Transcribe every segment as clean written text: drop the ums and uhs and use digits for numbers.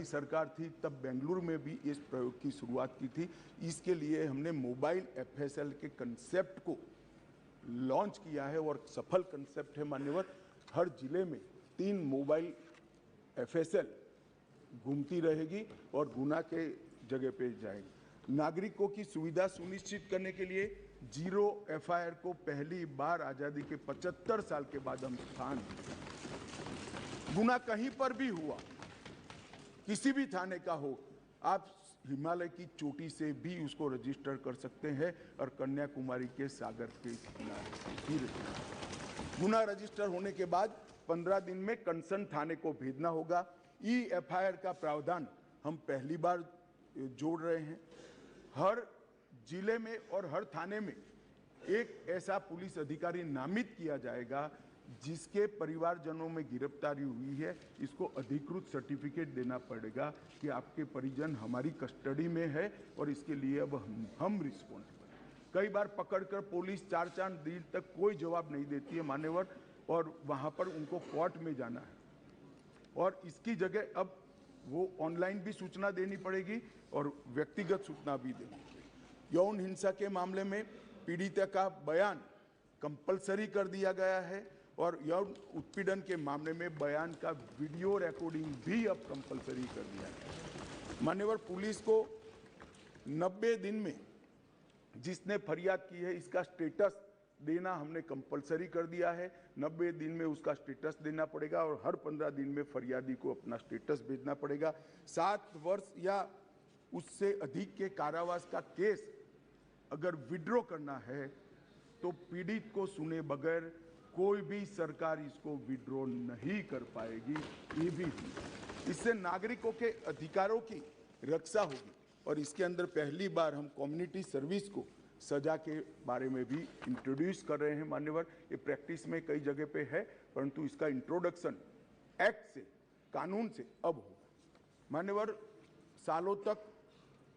सरकार थी तब बेंगलुरु में भी इस प्रयोग की शुरुआत की थी। इसके लिए हमने मोबाइल एफएसएल के कंसेप्ट को लॉन्च किया है और सफल कंसेप्ट है मान्यवर। हर जिले में 3 मोबाइल एफएसएल घूमती रहेगी और गुना के जगह पे जाएगी। नागरिकों की सुविधा सुनिश्चित करने के लिए जीरो एफआईआर को पहली बार आज़ादी के 75 साल के बाद हम स्थान गुना कहीं पर भी हुआ, किसी भी थाने का हो, आप हिमालय की चोटी से भी उसको रजिस्टर कर सकते हैं और कन्याकुमारी के सागर के किनारे भी गुना रजिस्टर होने के बाद 15 दिन में कंसर्न थाने को भेजना होगा। ई एफआईआर का प्रावधान हम पहली बार जोड़ रहे हैं। हर जिले में और हर थाने में एक ऐसा पुलिस अधिकारी नामित किया जाएगा जिसके परिवारजनों में गिरफ्तारी हुई है। इसको अधिकृत सर्टिफिकेट देना पड़ेगा कि आपके परिजन हमारी कस्टडी में है और इसके लिए अब हम रिस्पॉन्सिबल। कई बार पकड़कर पुलिस 4-4 दिन तक कोई जवाब नहीं देती है मान्यवर, और वहाँ पर उनको कोर्ट में जाना है और इसकी जगह अब वो ऑनलाइन भी सूचना देनी पड़ेगी और व्यक्तिगत सूचना भी देनी पड़ेगी। यौन हिंसा के मामले में पीड़िता का बयान कंपलसरी कर दिया गया है और यौन उत्पीड़न के मामले में बयान का वीडियो रिकॉर्डिंग भी अब कंपलसरी कर दिया है। मान्यवर, पुलिस को 90 दिन में जिसने फरियाद की है इसका स्टेटस देना हमने कंपलसरी कर दिया है। 90 दिन में उसका स्टेटस देना पड़ेगा और हर 15 दिन में फरियादी को अपना स्टेटस भेजना पड़ेगा। 7 वर्ष या उससे अधिक के कारावास का केस अगर विड्रॉ करना है तो पीड़ित को सुने बगैर कोई भी सरकार इसको विड्रॉ नहीं कर पाएगी। ये भी इससे नागरिकों के अधिकारों की रक्षा होगी और इसके अंदर पहली बार हम कम्युनिटी सर्विस को सजा के बारे में भी इंट्रोड्यूस कर रहे हैं मान्यवर। ये प्रैक्टिस में कई जगह पे है परंतु इसका इंट्रोडक्शन एक्ट से, कानून से अब होगा मान्यवर। सालों तक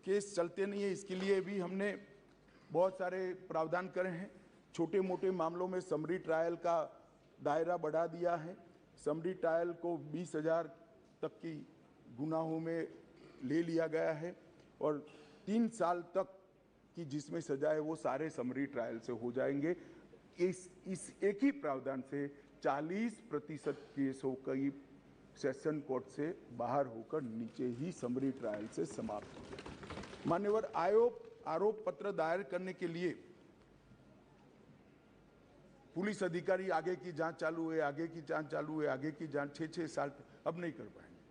केस चलते नहीं है, इसके लिए भी हमने बहुत सारे प्रावधान करे हैं। छोटे मोटे मामलों में समरी ट्रायल का दायरा बढ़ा दिया है। समरी ट्रायल को 20,000 तक की गुनाहों में ले लिया गया है और 3 साल तक कि जिसमें सजा है वो सारे समरी ट्रायल से हो जाएंगे। इस एक ही प्रावधान से 40% केसों की सेशन कोर्ट से बाहर होकर नीचे ही समरी ट्रायल से समाप्त हो गए। मान्यवर, आरोप पत्र दायर करने के लिए पुलिस अधिकारी आगे की जांच चालू है, आगे की जांच चालू है, आगे की जांच 6-6 साल अब नहीं कर पाएंगे।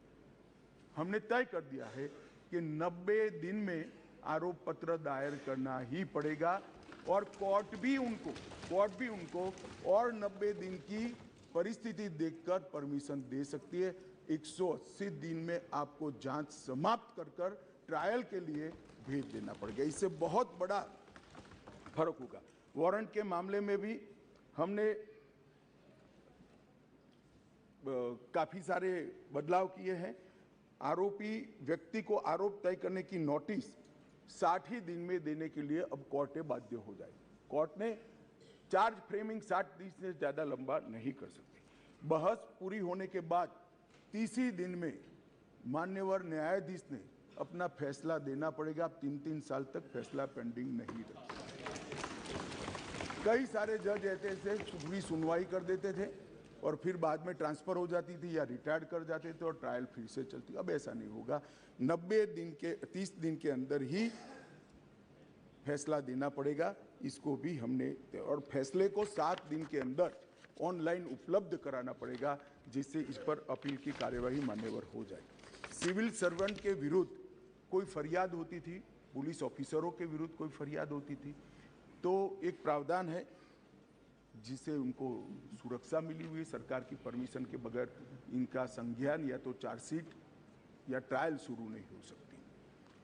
हमने तय कर दिया है कि 90 दिन में आरोप पत्र दायर करना ही पड़ेगा और कोर्ट भी उनको और 90 दिन की परिस्थिति देखकर परमिशन दे सकती है। 180 दिन में आपको जांच समाप्त कर ट्रायल के लिए भेज देना पड़ेगा। इससे बहुत बड़ा फर्क होगा। वारंट के मामले में भी हमने काफी सारे बदलाव किए हैं। आरोपी व्यक्ति को आरोप तय करने की नोटिस 60 ही दिन में देने के लिए अब कोर्ट बाध्य हो जाएगी। कोर्ट ने चार्ज फ्रेमिंग 60 दिन से ज़्यादा लंबा नहीं कर सकती। बहस पूरी होने के बाद 30 ही दिन में मान्यवर न्यायाधीश ने अपना फैसला देना पड़ेगा। अब 3-3 साल तक फैसला पेंडिंग नहीं रखा। कई सारे जज ऐसे पूरी सुनवाई कर देते थे और फिर बाद में ट्रांसफर हो जाती थी या रिटायर्ड कर जाते थे और ट्रायल फिर से चलती। अब ऐसा नहीं होगा। 30 दिन के अंदर ही फैसला देना पड़ेगा। इसको भी हमने, और फैसले को 7 दिन के अंदर ऑनलाइन उपलब्ध कराना पड़ेगा जिससे इस पर अपील की कार्यवाही मान्यवर हो जाए। सिविल सर्वेंट के विरुद्ध कोई फरियाद होती थी, पुलिस ऑफिसरों के विरुद्ध कोई फरियाद होती थी तो एक प्रावधान है जिससे उनको सुरक्षा मिली हुई है। सरकार की परमिशन के बगैर इनका संज्ञान या तो चार्जशीट या ट्रायल शुरू नहीं हो सकती।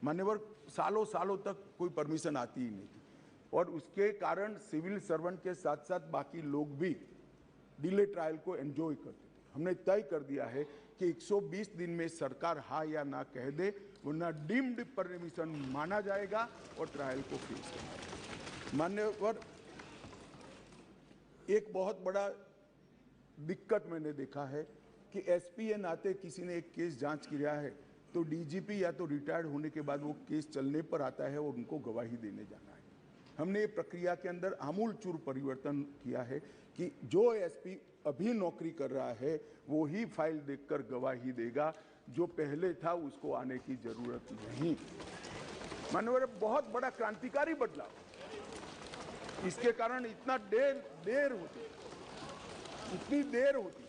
मान्यवर, सालों तक कोई परमिशन आती ही नहीं थी और उसके कारण सिविल सर्वेंट के साथ साथ बाकी लोग भी डिले ट्रायल को एंजॉय करते थे। हमने तय कर दिया है कि 120 दिन में सरकार हाँ या ना कह दे, वरना डीम्ड परमिशन माना जाएगा और ट्रायल को फेस करना है। मान्यवर, एक बहुत बड़ा दिक्कत मैंने देखा है कि एसपीए नाते किसी ने एक केस जांच किया है तो डीजीपी या तो रिटायर्ड होने के बाद वो केस चलने पर आता है और उनको गवाही देने जाना है। हमने ये प्रक्रिया के अंदर आमूल चूर परिवर्तन किया है कि जो एसपी अभी नौकरी कर रहा है वो ही फाइल देखकर गवाही देगा, जो पहले था उसको आने की जरूरत नहीं। माननीय, बहुत बड़ा क्रांतिकारी बदलाव। इसके कारण इतना देर होती, इतनी देर होती।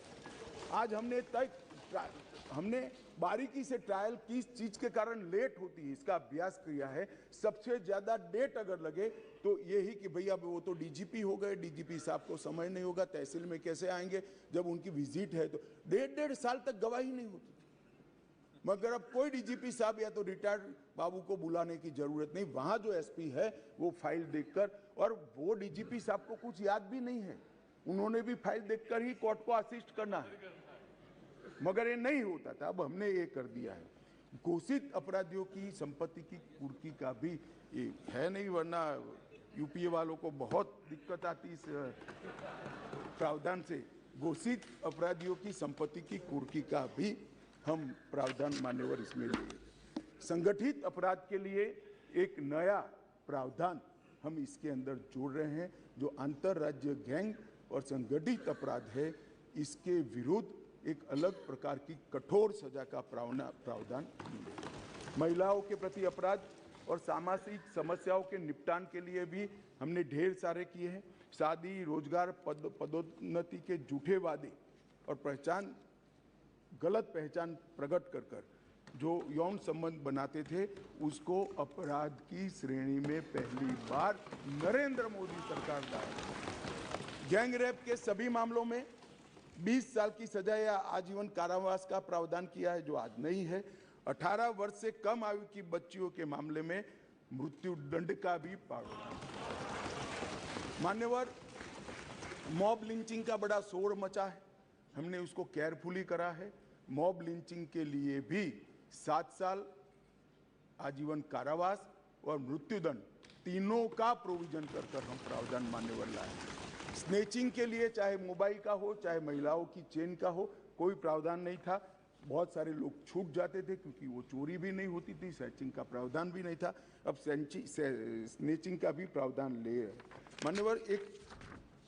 आज हमने बारीकी से ट्रायल किस चीज के कारण लेट होती है इसका अभ्यास किया है। सबसे ज्यादा डेट अगर लगे तो यही कि भैया वो तो डीजीपी हो गए, डीजीपी साहब को समय नहीं होगा, तहसील में कैसे आएंगे, जब उनकी विजिट है तो 1.5 साल तक गवाही नहीं होती। मगर अब कोई डीजीपी साहब या तो रिटायर्ड बाबू को बुलाने की जरूरत नहीं, वहां जो एसपी है वो फाइल देखकर, और वो डीजीपी साहब को कुछ याद भी नहीं है, उन्होंने भी फाइल देखकर ही कोर्ट को असिस्ट करना है, मगर ये नहीं होता था। अब हमने ये कर दिया है। घोषित अपराधियों की संपत्ति की कुर्की का भी ये है नहीं, वरना यूपीए वालों को बहुत दिक्कत आती इस प्रावधान से। घोषित अपराधियों की संपत्ति की कुर्की का भी हम प्रावधान मान्यवर इसमें लिए। संगठित अपराध के लिए एक नया प्रावधान हम इसके अंदर जोड़ रहे हैं, जो अंतरराज्य गैंग और संगठित अपराध है, इसके विरुद्ध एक अलग प्रकार की कठोर सजा का प्रावधान। महिलाओं के प्रति अपराध और सामाजिक समस्याओं के निपटान के लिए भी हमने ढेर सारे किए हैं। शादी, रोजगार, पदोन्नति के झूठे वादे और गलत पहचान प्रकट कर जो यौन संबंध बनाते थे, उसको अपराध की श्रेणी में पहली बार नरेंद्र मोदी सरकार लाए। गैंग रेप के सभी मामलों में 20 साल की सजा या आजीवन कारावास का प्रावधान किया है, जो आज नहीं है। 18 वर्ष से कम आयु की बच्चियों के मामले में मृत्यु दंड का भी प्रावधान। मान्यवर, मॉब लिंचिंग का बड़ा शोर मचा है, हमने उसको केयरफुली करा है। मॉब लिंचिंग के लिए भी 7 साल आजीवन कारावास और मृत्युदंड तीनों का प्रोविजन कर हम प्रावधान मान्यवर लाए। स्नेचिंग के लिए चाहे मोबाइल का हो चाहे महिलाओं की चेन का हो, कोई प्रावधान नहीं था। बहुत सारे लोग छूट जाते थे क्योंकि वो चोरी भी नहीं होती थी, स्नेचिंग का प्रावधान भी नहीं था। अब स्नेचिंग का भी प्रावधान ले मान्यवर। एक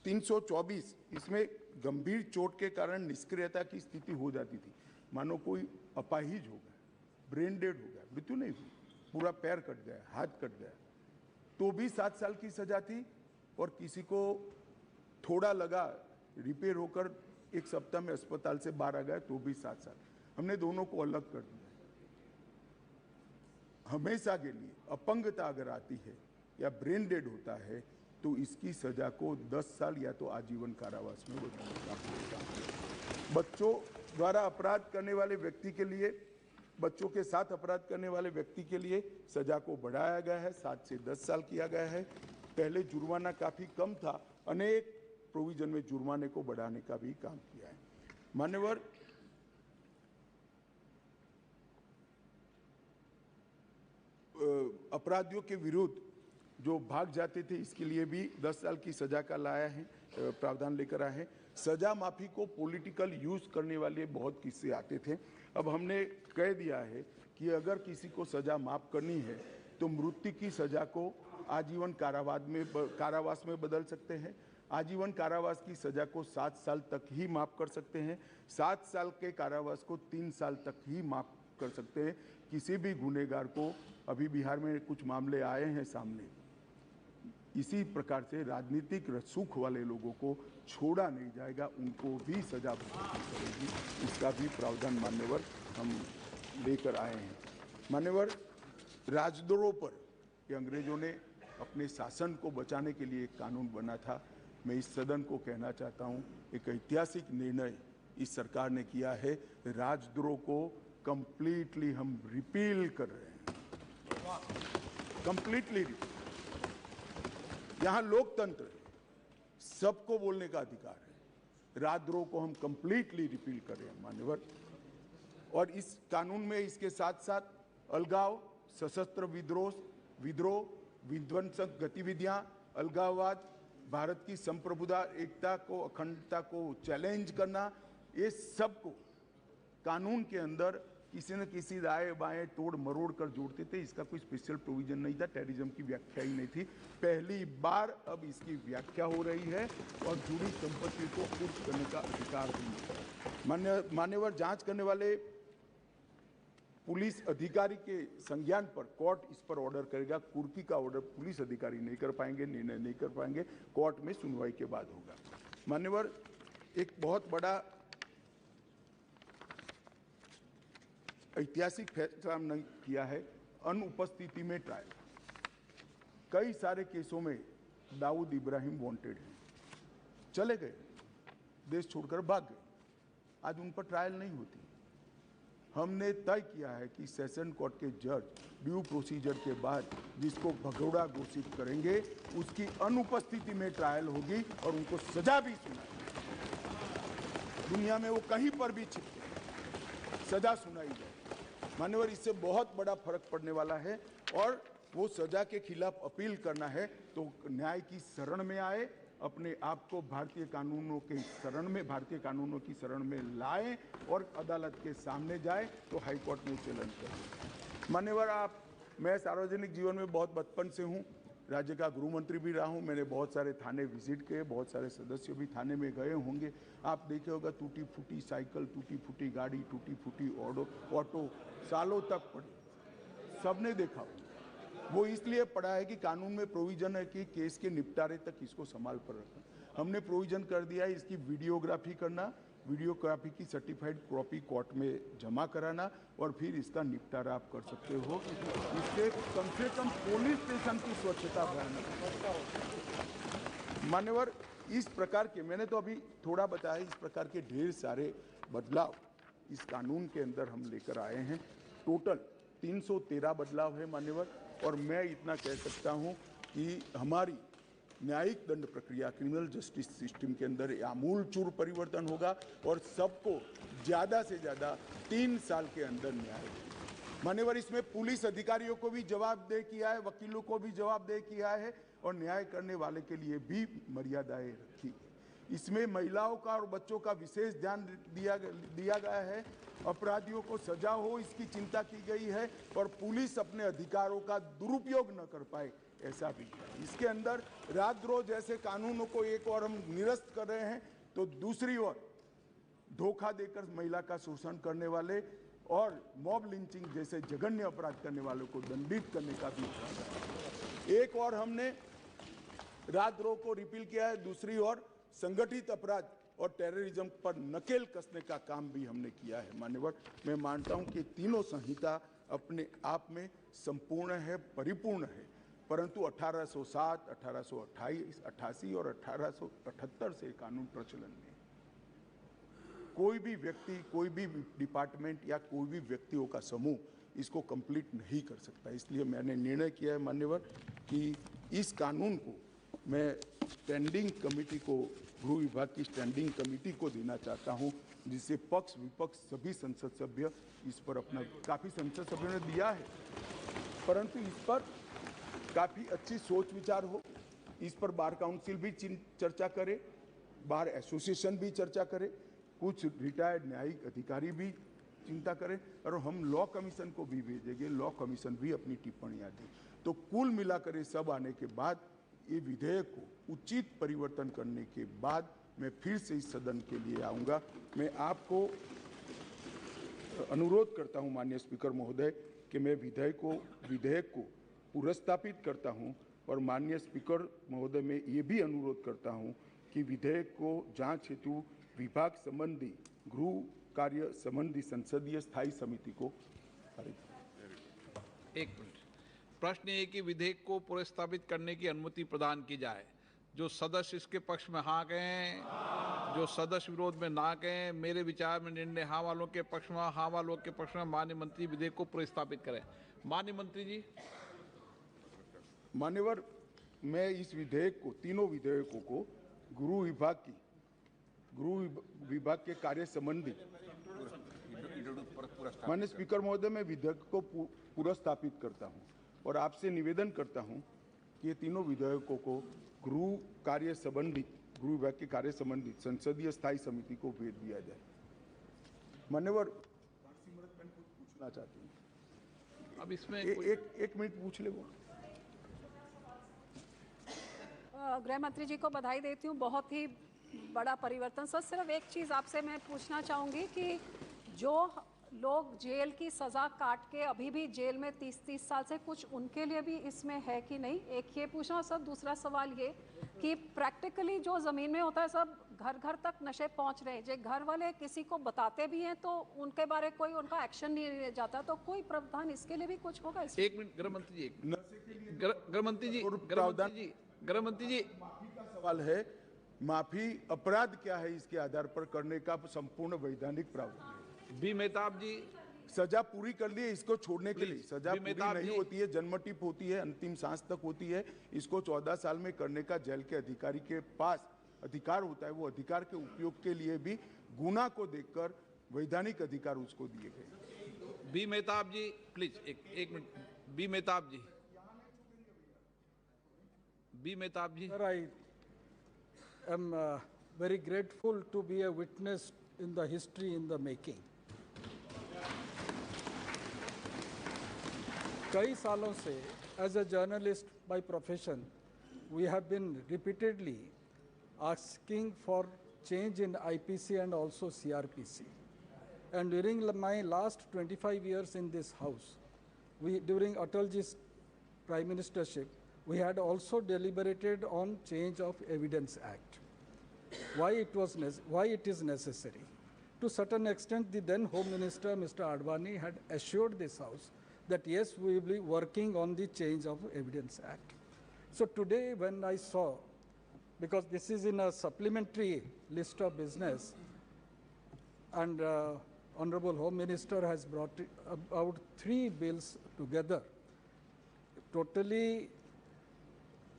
324 इसमें गंभीर चोट के कारण निष्क्रियता की स्थिति हो जाती थी। मानो कोई अपाहिज हो गया, ब्रेन डेड हो गया, मृत्यु नहीं हुई, पूरा पैर कट गया, हाथ कट गया, तो भी 7 साल की सजा थी। और किसी को थोड़ा लगा, रिपेयर होकर 1 सप्ताह में अस्पताल से बाहर आ गया, तो भी 7 साल। हमने दोनों को अलग कर दिया। हमेशा के लिए अपंगता अगर आती है या ब्रेन डेड होता है तो इसकी सजा को 10 साल या तो आजीवन कारावास में बदलने का होगा। बच्चों द्वारा अपराध करने वाले व्यक्ति के लिए, बच्चों के साथ अपराध करने वाले व्यक्ति के लिए सजा को बढ़ाया गया है, 7 से 10 साल किया गया है। पहले जुर्माना काफी कम था, अनेक प्रोविजन में जुर्माने को बढ़ाने का भी काम किया है। मान्यवर, अपराधियों के विरुद्ध जो भाग जाते थे इसके लिए भी 10 साल की सजा का लाया है, प्रावधान लेकर आए हैं। सजा माफी को पॉलिटिकल यूज करने वाले बहुत किस्से आते थे। अब हमने कह दिया है कि अगर किसी को सजा माफ करनी है तो मृत्यु की सजा को आजीवन कारावास में बदल सकते हैं। आजीवन कारावास की सजा को 7 साल तक ही माफ कर सकते हैं। 7 साल के कारावास को 3 साल तक ही माफ कर सकते हैं। किसी भी गुनहगार को, अभी बिहार में कुछ मामले आए हैं सामने, इसी प्रकार से राजनीतिक रसूख वाले लोगों को छोड़ा नहीं जाएगा, उनको भी सजा भुगतनी पड़ेगी। इसका भी प्रावधान मान्यवर हम लेकर आए हैं। मान्यवर, राजद्रोह पर ये अंग्रेजों ने अपने शासन को बचाने के लिए एक कानून बना था। मैं इस सदन को कहना चाहता हूँ, एक ऐतिहासिक निर्णय इस सरकार ने किया है। राजद्रोह को कंप्लीटली हम रिपील कर रहे हैं, कंप्लीटली रिपील। यहाँ लोकतंत्र है, सबको बोलने का अधिकार है। राजद्रोह को हम कंप्लीटली रिपील कर रहे हैं मान्यवर। और इस कानून में इसके साथ साथ अलगाव, सशस्त्र विद्रोह, विध्वंसक गतिविधियां, अलगाववाद, भारत की संप्रभुता, एकता को, अखंडता को चैलेंज करना, ये सब को कानून के अंदर किसी न किसी दाएं बाएं तोड़ मरोड़ कर जोड़ते थे। इसका कोई स्पेशल प्रोविजन नहीं था, टेररिज्म की व्याख्या ही नहीं थी। पहली बार अब इसकी व्याख्या हो रही है और जुड़ी संपत्ति को कुर्क करने का अधिकार भी। मान्यवर जांच करने वाले पुलिस अधिकारी के संज्ञान पर कोर्ट इस पर ऑर्डर करेगा। कुर्की का ऑर्डर पुलिस अधिकारी नहीं कर पाएंगे, निर्णय नहीं कर पाएंगे, कोर्ट में सुनवाई के बाद होगा। मान्यवर, एक बहुत बड़ा ऐतिहासिक फैसला हमने किया है, अनुपस्थिति में ट्रायल। कई सारे केसों में दाऊद इब्राहिम वांटेड हैं, चले गए, देश छोड़कर भाग गए, आज उन पर ट्रायल नहीं होती। हमने तय किया है कि सेशन कोर्ट के जज ड्यू प्रोसीजर के बाद जिसको भगोड़ा घोषित करेंगे उसकी अनुपस्थिति में ट्रायल होगी और उनको सजा भी सुनाई। दुनिया में वो कहीं पर भी छिपके सजा सुनाई जाए। मान्यवर, इससे बहुत बड़ा फर्क पड़ने वाला है और वो सजा के खिलाफ अपील करना है तो न्याय की शरण में आए, अपने आप को भारतीय कानूनों के शरण में, भारतीय कानूनों की शरण में लाएं और अदालत के सामने जाए तो हाईकोर्ट में चैलेंज करें। मान्यवर, मैं सार्वजनिक जीवन में बहुत बचपन से हूँ, राज्य का गृह मंत्री भी रहा हूँ। मैंने बहुत सारे थाने विजिट किए, बहुत सारे सदस्य भी थाने में गए होंगे। आप देखे होगा टूटी फूटी साइकिल, टूटी फूटी गाड़ी, टूटी फूटी ऑटो सालों तक पड़ी, सबने देखा। वो इसलिए पड़ा है कि कानून में प्रोविजन है कि केस के निपटारे तक इसको संभाल पर रखना। हमने प्रोविजन कर दिया है इसकी वीडियोग्राफी करना, वीडियोग्राफी की सर्टिफाइड कॉपी कोर्ट में जमा कराना और फिर इसका निपटारा आप कर सकते हो। इससे कम से कम पुलिस स्टेशन की स्वच्छता भयानक। मान्यवर, इस प्रकार के, मैंने तो अभी थोड़ा बताया, इस प्रकार के ढेर सारे बदलाव इस कानून के अंदर हम लेकर आए हैं। टोटल 313 बदलाव है मान्यवर, और मैं इतना कह सकता हूं कि हमारी न्यायिक दंड प्रक्रिया, क्रिमिनल जस्टिस सिस्टम के अंदर आमूलचूल परिवर्तन होगा और सबको ज़्यादा से ज़्यादा 3 साल के अंदर न्याय होगा। मान्यवर, इसमें पुलिस अधिकारियों को भी जवाबदेह किया है, वकीलों को भी जवाबदेह किया है और न्याय करने वाले के लिए भी मर्यादाएं रखी। इसमें महिलाओं का और बच्चों का विशेष ध्यान दिया गया है। अपराधियों को सजा हो इसकी चिंता की गई है और पुलिस अपने अधिकारों का दुरुपयोग न कर पाए, ऐसा भी है। इसके अंदर राजद्रोह जैसे कानूनों को एक और हम निरस्त कर रहे हैं तो दूसरी ओर धोखा देकर महिला का शोषण करने वाले और मॉब लिंचिंग जैसे जघन्य अपराध करने वालों को दंडित करने का भी प्रावधान है। एक और हमने राजद्रोह को रिपील किया है, दूसरी ओर संगठित अपराध और टेररिज्म पर नकेल कसने का काम भी हमने किया है। मान्यवर, मैं मानता हूं कि तीनों संहिता अपने आप में संपूर्ण है, परिपूर्ण है, परंतु 1807, 1828, 88 और 1878 से कानून प्रचलन में कोई भी व्यक्ति, कोई भी डिपार्टमेंट या कोई भी व्यक्तियों का समूह इसको कंप्लीट नहीं कर सकता। इसलिए मैंने निर्णय किया है मान्यवर कि इस कानून को मैं स्टैंडिंग कमेटी को, गृह विभाग की स्टैंडिंग कमेटी को देना चाहता हूं, जिससे पक्ष विपक्ष सभी संसद सभ्य इस पर अपना, काफ़ी संसद सभ्यों ने दिया है, परंतु इस पर काफ़ी अच्छी सोच विचार हो। इस पर बार काउंसिल भी चर्चा करे, बार एसोसिएशन भी चर्चा करे, कुछ रिटायर्ड न्यायिक अधिकारी भी चिंता करें और हम लॉ कमीशन को भी भेजेंगे, लॉ कमीशन भी अपनी टिप्पणियां दे। तो कुल मिलाकर ये सब आने के बाद ये विधेयक को उचित परिवर्तन करने के बाद मैं फिर से इस सदन के लिए आऊँगा। मैं आपको अनुरोध करता हूँ माननीय स्पीकर महोदय कि मैं विधेयक को पुरस्तापित करता हूँ और माननीय स्पीकर महोदय मैं ये भी अनुरोध करता हूँ कि विधेयक को जांच हेतु विभाग संबंधी गृह कार्य संबंधी संसदीय स्थायी समिति को एक मिनट। प्रश्न ये कि विधेयक को पुरस्तावित करने की अनुमति प्रदान की जाए। जो सदस्य इसके पक्ष में हाँ कहें, जो सदस्य विरोध में ना कहें। मेरे विचार में निर्णय हाँ वालों के पक्ष में, हाँ वालों के पक्ष में माननीय मंत्री विधेयक को पुरस्तावित करें। माननीय मंत्री जी। मान्यवर, मैं इस विधेयक को, तीनों विधेयकों को गृह विभाग के कार्य संबंधी, माननीय स्पीकर महोदय मैं विधेयक को पुरस्तापित करता हूं और आपसे निवेदन करता हूं कि ये तीनों विधेयकों को गृह कार्य संबंधित, गृह विभाग के कार्य संबंधित संसदीय स्थायी समिति को भेज दिया जाए। मान्यवर, पूछना चाहती हूँ। अब इसमें एक मिनट पूछ ले वो। गृह मंत्री जी को बधाई देती हूँ, बहुत ही बड़ा परिवर्तन। सर सिर्फ एक चीज़ आपसे मैं पूछना चाहूँगी कि जो लोग जेल की सज़ा काट के अभी भी जेल में 30-30 साल से, कुछ उनके लिए भी इसमें है कि नहीं, एक ये पूछना। सर दूसरा सवाल ये कि प्रैक्टिकली जो ज़मीन में होता है सब घर घर तक नशे पहुंच रहे हैं, जो घर वाले किसी को बताते भी हैं तो उनके बारे कोई उनका एक्शन नहीं लिया जाता, तो कोई प्रावधान इसके लिए भी कुछ होगा? एक मिनट गृह मंत्री जी, गृह मंत्री जी, गृह मंत्री जी, माफी का सवाल है, माफी अपराध क्या है इसके आधार पर करने का संपूर्ण वैधानिक प्रावधान है। बी मेहताब जी, सजा पूरी कर ली है, इसको छोड़ने के लिए सजा भी पूरी मेहताब नहीं जी। होती है, जन्म टिप होती है, अंतिम सांस तक होती है। इसको 14 साल में करने का जेल के अधिकारी के पास अधिकार होता है। वो अधिकार के उपयोग के लिए भी गुना को देखकर वैधानिक अधिकार उसको दिए गए। बी मेहताब जी प्लीज, एक minute. B Mehtab ji, B Mehtab ji. Sir, I am very grateful to be a witness in the history in the making. कई सालों से as a journalist by profession, we have been repeatedly asking for change in IPC and also CRPC. And during my last 25 years in this house, during Atalji's prime ministership, we had also deliberated on change of Evidence Act. Why it is necessary? To certain extent, the then Home Minister, Mr. Advani, had assured this House that yes, we will be working on the change of Evidence Act. So today, when I saw, because this is in a supplementary list of business, and Honorable Home Minister has brought about 3 bills together, totally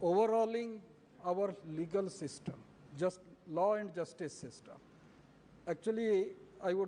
overhauling our legal system, just law and justice system. Actually, I would